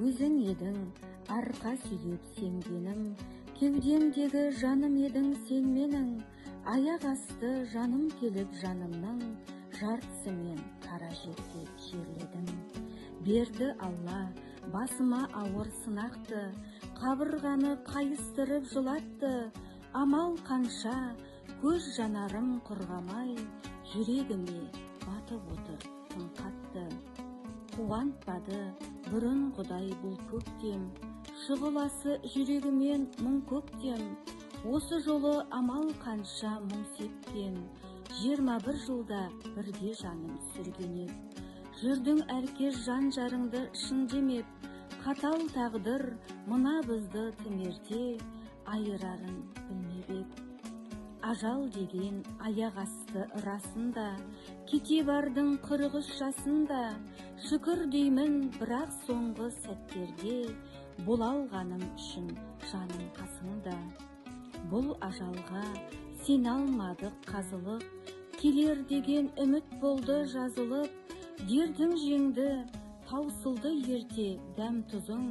өзің едің арқа сүйеп сенгенім, кеудемдегі жаным едің сен менің, аяқ асты жаным келіп жанымның жартысымен қара жерге жерледім. Берді Алла басыма ауыр сынақты, қабырғаны қайыстырып жылатты, амал қанша көз жанарым құрғамай, жүрегіме батып отыр тым қатты. Қуантпады бұрын Құдай бұл көктем, шұғыласы жүрегімен мұң көктем. Осы жолы амал қанша мұң сепкен, 21 жылда бірге жаным сүрген еп. Жүрдің әркез жан жарыңды шын демеп, қатал тағдыр мына бізді түнерде айырарын білмеп ек. Ажал деген аяқ асты расында, кете бардың 43 жасында. Шүкір деймін, бірақ соңғы сәттерде бола алғаным үшін жаным қасыңда. Бұл ажалға сен алмадық қазылық, келер деген үміт болды жазылып. Дертің жеңді, таусылды ерте дәм тұзың,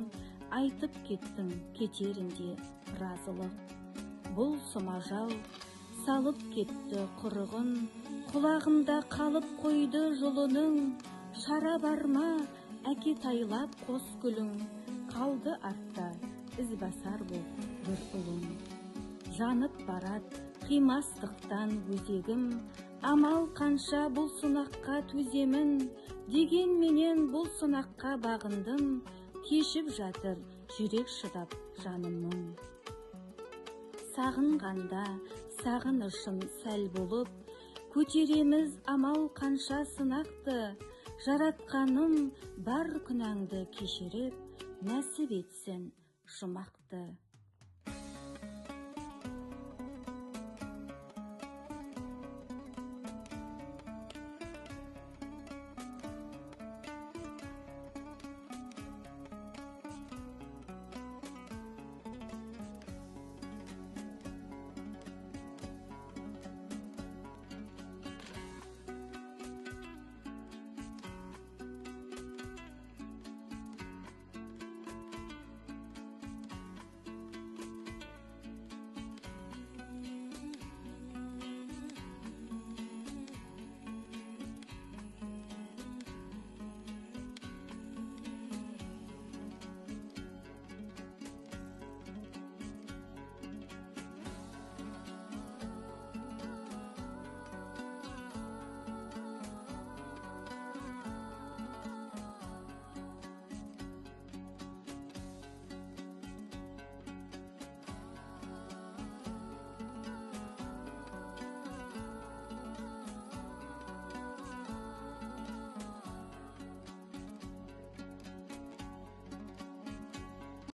айтып кеттің кетерінде разылық. Бұл сұм ажал салып кетті құрығын, құлағымда қалып қойды жұлының. Шара бар ма, әке тайлап қос гүлің, қалды артта ізбасар боп бір ұлың. Жанып барад қимастықтан өзегім, амал қанша бұл сынаққа төземін, дегенменен бұл сынаққа бағындым, кешіп жатыр жүрек шыдап жанымның. Сағынғанда сағынышым сәл болып, көтереміз амал қанша сынақты. Жаратқаным бар күнәңді кешіріп, нәсіп етсін жұмақты.